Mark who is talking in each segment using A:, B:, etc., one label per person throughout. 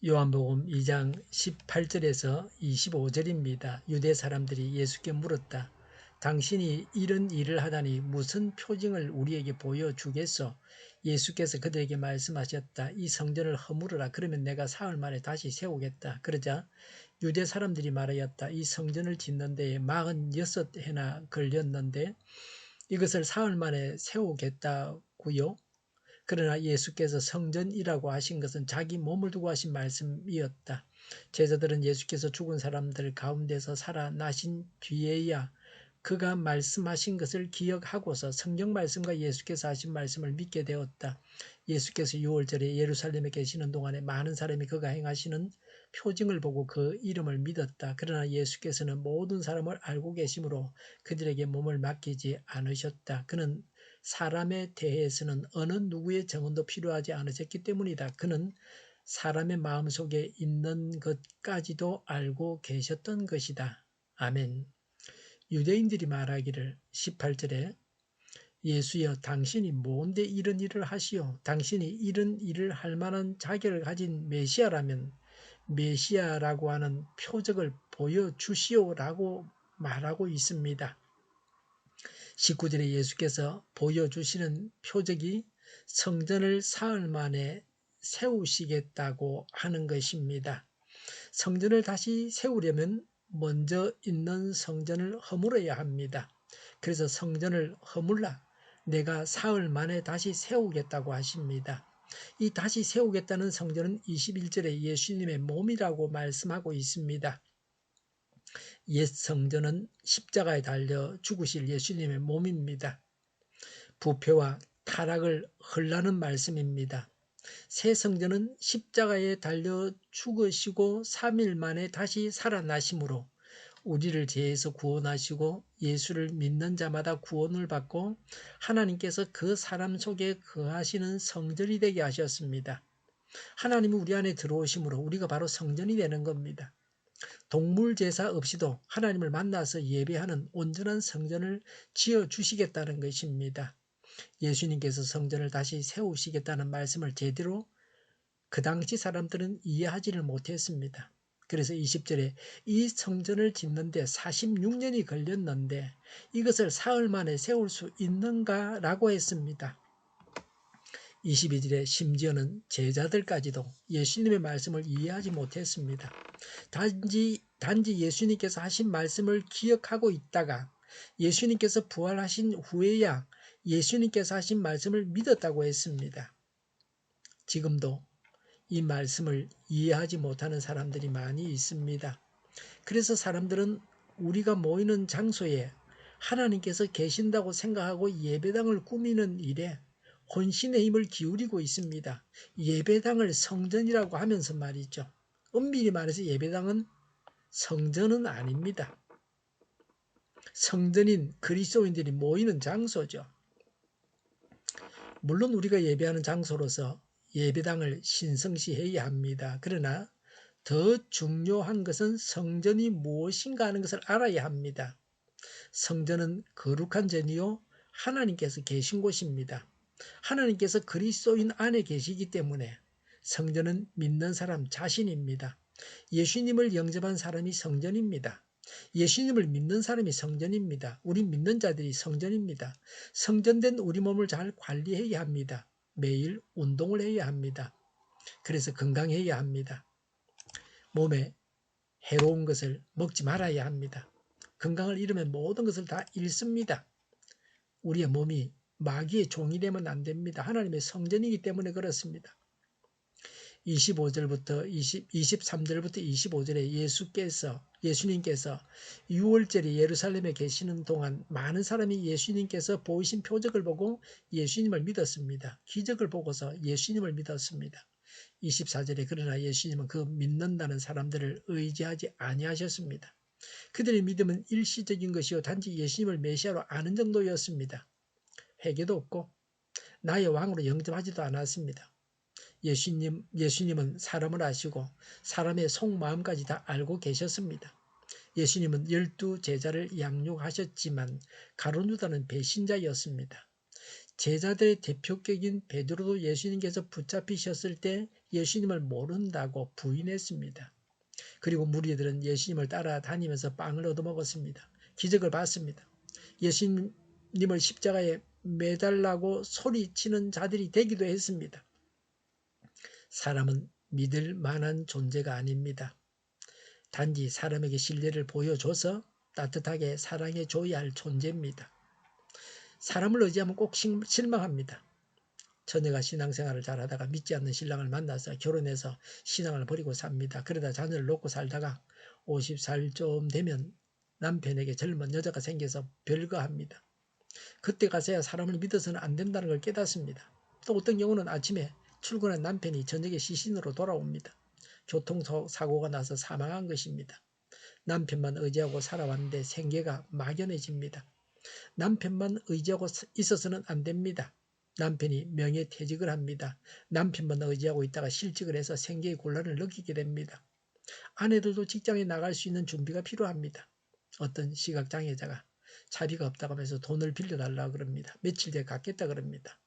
A: 요한복음 2장 18절에서 25절입니다. 유대 사람들이 예수께 물었다. 당신이 이런 일을 하다니 무슨 표징을 우리에게 보여주겠소? 예수께서 그들에게 말씀하셨다. 이 성전을 허물어라. 그러면 내가 사흘 만에 다시 세우겠다. 그러자 유대 사람들이 말하였다. 이 성전을 짓는 데에 46해나 걸렸는데 이것을 사흘 만에 세우겠다고요? 그러나 예수께서 성전이라고 하신 것은 자기 몸을 두고 하신 말씀이었다. 제자들은 예수께서 죽은 사람들 가운데서 살아나신 뒤에야 그가 말씀하신 것을 기억하고서 성경 말씀과 예수께서 하신 말씀을 믿게 되었다. 예수께서 6월절에 예루살렘에 계시는 동안에 많은 사람이 그가 행하시는 표징을 보고 그 이름을 믿었다. 그러나 예수께서는 모든 사람을 알고 계시므로 그들에게 몸을 맡기지 않으셨다. 그는 사람에 대해서는 어느 누구의 증언도 필요하지 않으셨기 때문이다. 그는 사람의 마음속에 있는 것까지도 알고 계셨던 것이다. 아멘. 유대인들이 말하기를 18절에 예수여 당신이 뭔데 이런 일을 하시오? 당신이 이런 일을 할 만한 자격을 가진 메시아라면 메시아라고 하는 표적을 보여주시오라고 말하고 있습니다. 19절에 예수께서 보여주시는 표적이 성전을 사흘 만에 세우시겠다고 하는 것입니다. 성전을 다시 세우려면 먼저 있는 성전을 허물어야 합니다. 그래서 성전을 허물라 내가 사흘 만에 다시 세우겠다고 하십니다. 이 다시 세우겠다는 성전은 21절에 예수님의 몸이라고 말씀하고 있습니다. 옛 성전은 십자가에 달려 죽으실 예수님의 몸입니다. 부패와 타락을 헐라는 말씀입니다. 새 성전은 십자가에 달려 죽으시고 3일 만에 다시 살아나심으로 우리를 죄에서 구원하시고 예수를 믿는 자마다 구원을 받고 하나님께서 그 사람 속에 거하시는 성전이 되게 하셨습니다. 하나님이 우리 안에 들어오심으로 우리가 바로 성전이 되는 겁니다. 동물 제사 없이도 하나님을 만나서 예배하는 온전한 성전을 지어주시겠다는 것입니다. 예수님께서 성전을 다시 세우시겠다는 말씀을 제대로 그 당시 사람들은 이해하지를 못했습니다. 그래서 20절에 이 성전을 짓는데 46년이 걸렸는데 이것을 사흘 만에 세울 수 있는가라고 했습니다. 22절에 심지어는 제자들까지도 예수님의 말씀을 이해하지 못했습니다. 단지 예수님께서 하신 말씀을 기억하고 있다가 예수님께서 부활하신 후에야 예수님께서 하신 말씀을 믿었다고 했습니다. 지금도 이 말씀을 이해하지 못하는 사람들이 많이 있습니다. 그래서 사람들은 우리가 모이는 장소에 하나님께서 계신다고 생각하고 예배당을 꾸미는 일에 혼신의 힘을 기울이고 있습니다. 예배당을 성전이라고 하면서 말이죠. 엄밀히 말해서 예배당은 성전은 아닙니다. 성전인 그리스도인들이 모이는 장소죠. 물론 우리가 예배하는 장소로서 예배당을 신성시해야 합니다. 그러나 더 중요한 것은 성전이 무엇인가 하는 것을 알아야 합니다. 성전은 거룩한 전이요 하나님께서 계신 곳입니다. 하나님께서 그리스도인 안에 계시기 때문에 성전은 믿는 사람 자신입니다. 예수님을 영접한 사람이 성전입니다. 예수님을 믿는 사람이 성전입니다. 우리 믿는 자들이 성전입니다. 성전된 우리 몸을 잘 관리해야 합니다. 매일 운동을 해야 합니다. 그래서 건강해야 합니다. 몸에 해로운 것을 먹지 말아야 합니다. 건강을 잃으면 모든 것을 다 잃습니다. 우리의 몸이 마귀의 종이 되면 안 됩니다. 하나님의 성전이기 때문에 그렇습니다. 23절부터 25절에 예수님께서 6월절에 예루살렘에 계시는 동안 많은 사람이 예수님께서 보이신 표적을 보고 예수님을 믿었습니다. 기적을 보고서 예수님을 믿었습니다. 24절에 그러나 예수님은 그 믿는다는 사람들을 의지하지 아니하셨습니다. 그들의 믿음은 일시적인 것이요 단지 예수님을 메시아로 아는 정도였습니다. 회개도 없고 나의 왕으로 영접하지도 않았습니다. 예수님은 사람을 아시고 사람의 속마음까지 다 알고 계셨습니다. 예수님은 12 제자를 양육하셨지만 가룟유다는 배신자였습니다. 제자들의 대표격인 베드로도 예수님께서 붙잡히셨을 때 예수님을 모른다고 부인했습니다. 그리고 무리들은 예수님을 따라다니면서 빵을 얻어먹었습니다. 기적을 봤습니다. 예수님을 십자가에 매달라고 소리치는 자들이 되기도 했습니다. 사람은 믿을 만한 존재가 아닙니다. 단지 사람에게 신뢰를 보여줘서 따뜻하게 사랑해줘야 할 존재입니다. 사람을 의지하면 꼭 실망합니다. 처녀가 신앙생활을 잘하다가 믿지 않는 신랑을 만나서 결혼해서 신앙을 버리고 삽니다. 그러다 자녀를 놓고 살다가 50살쯤 되면 남편에게 젊은 여자가 생겨서 별거합니다. 그때 가서야 사람을 믿어서는 안 된다는 걸 깨닫습니다. 또 어떤 경우는 아침에 출근한 남편이 저녁에 시신으로 돌아옵니다. 교통사고가 나서 사망한 것입니다. 남편만 의지하고 살아왔는데 생계가 막연해집니다. 남편만 의지하고 있어서는 안 됩니다. 남편이 명예퇴직을 합니다. 남편만 의지하고 있다가 실직을 해서 생계의 곤란을 느끼게 됩니다. 아내들도 직장에 나갈 수 있는 준비가 필요합니다. 어떤 시각장애자가 차비가 없다고 하면서 돈을 빌려달라고 그럽니다. 며칠 뒤에 갚겠다 그럽니다.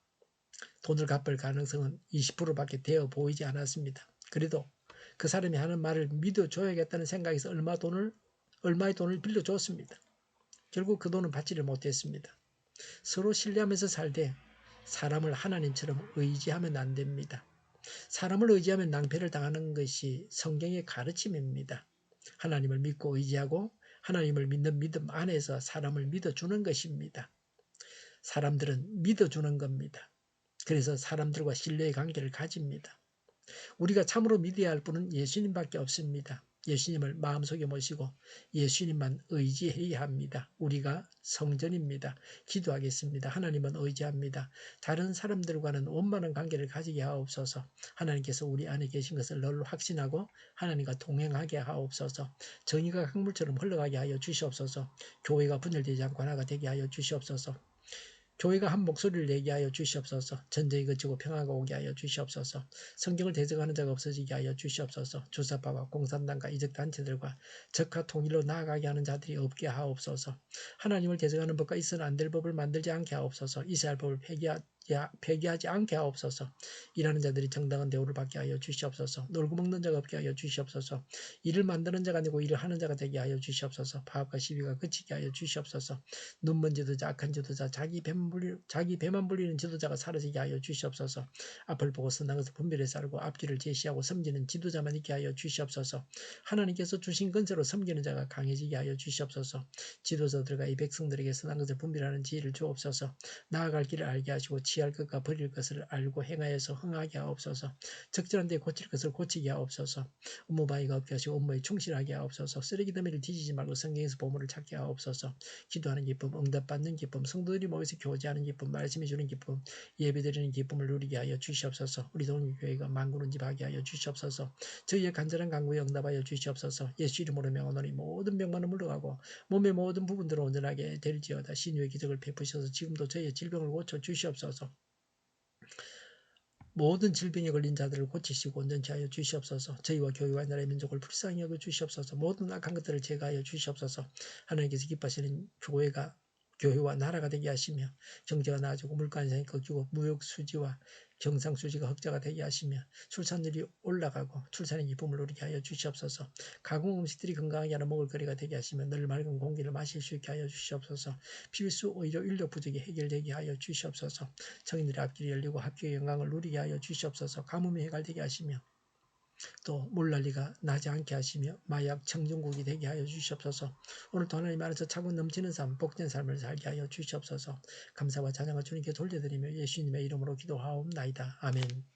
A: 돈을 갚을 가능성은 20%밖에 되어 보이지 않았습니다. 그래도 그 사람이 하는 말을 믿어줘야겠다는 생각에서 얼마의 돈을 빌려줬습니다. 결국 그 돈은 받지를 못했습니다. 서로 신뢰하면서 살되 사람을 하나님처럼 의지하면 안 됩니다. 사람을 의지하면 낭패를 당하는 것이 성경의 가르침입니다. 하나님을 믿고 의지하고 하나님을 믿는 믿음 안에서 사람을 믿어주는 것입니다. 사람들은 믿어주는 겁니다. 그래서 사람들과 신뢰의 관계를 가집니다. 우리가 참으로 믿어야 할 분은 예수님밖에 없습니다. 예수님을 마음속에 모시고 예수님만 의지해야 합니다. 우리가 성전입니다. 기도하겠습니다. 하나님은 의지합니다. 다른 사람들과는 원만한 관계를 가지게 하옵소서. 하나님께서 우리 안에 계신 것을 늘 확신하고 하나님과 동행하게 하옵소서. 정의가 강물처럼 흘러가게 하여 주시옵소서. 교회가 분열되지 않고 하나가 되게 하여 주시옵소서. 교회가 한 목소리를 내게 하여 주시옵소서. 전쟁이 그치고 평화가 오게 하여 주시옵소서. 성경을 대적하는 자가 없어지게 하여 주시옵소서. 주사파와 공산당과 이적단체들과 적화 통일로 나아가게 하는 자들이 없게 하옵소서. 하나님을 대적하는 법과 있어는 안 될 법을 만들지 않게 하옵소서. 이스라엘 법을 폐기하지 않게 하옵소서. 일하는 자들이 정당한 대우를 받게 하여 주시옵소서. 놀고 먹는 자가 없게 하여 주시옵소서. 일을 만드는 자가 아니고 일을 하는 자가 되게 하여 주시옵소서. 파업과 시비가 그치게 하여 주시옵소서. 눈먼 지도자, 악한 지도자, 자기 배만 불리는 지도자가 사라지게 하여 주시옵소서. 앞을 보고 선한 것을 분별해서 알고 앞길을 제시하고 섬기는 지도자만 있게 하여 주시옵소서. 하나님께서 주신 건세로 섬기는 자가 강해지게 하여 주시옵소서. 지도자들과 이 백성들에게 선한 것을 분별하는 지혜를 주옵소서. 나아갈 길을 알게 하시고 취할 것과 버릴 것을 알고 행하여서 흥하게 하옵소서. 적절한 데 고칠 것을 고치게 하옵소서. 업무방해가 없게 하시고 업무에 충실하게 하옵소서. 쓰레기 더미를 뒤지지 말고 성경에서 보물을 찾게 하옵소서. 기도하는 기쁨, 응답받는 기쁨, 성도들이 모여서 교제하는 기쁨, 말씀해 주는 기쁨, 예배드리는 기쁨을 누리게 하여 주시옵소서. 우리 동교회가 만군은집하게 하여 주시옵소서. 저희의 간절한 간구에 응답하여 주시옵소서. 예수 이름으로 명하노니 모든 병만은 물러가고 몸의 모든 부분들을 온전하게 될지어다. 신유의 기적을 베푸셔서 지금도 저희의 질병을 고쳐 주시옵소서. 모든 질병에 걸린 자들을 고치시고 온전케 하여 주시옵소서. 저희와 교회와 나라의 민족을 불쌍히 여겨 주시옵소서. 모든 악한 것들을 제거하여 주시옵소서. 하나님께서 기뻐하시는 교회와 나라가 되게 하시며 경제가 나아지고 물가 인상이 꺾이고 무역 수지와 경상 수지가 흑자가 되게 하시며 출산율이 올라가고 출산의 기쁨을 누리게 하여 주시옵소서. 가공 음식들이 건강하게 하는 먹을거리가 되게 하시며 늘 맑은 공기를 마실 수 있게 하여 주시옵소서. 필수 의료 인력 부족이 해결되게 하여 주시옵소서. 성인들의 앞길이 열리고 합격의 영광을 누리게 하여 주시옵소서. 가뭄이 해결되게 하시며 또 물난리가 나지 않게 하시며 마약 청정국이 되게 하여 주시옵소서. 오늘도 하나님 안에서 차고 넘치는 삶, 복된 삶을 살게 하여 주시옵소서. 감사와 찬양을 주님께 돌려드리며 예수님의 이름으로 기도하옵나이다. 아멘.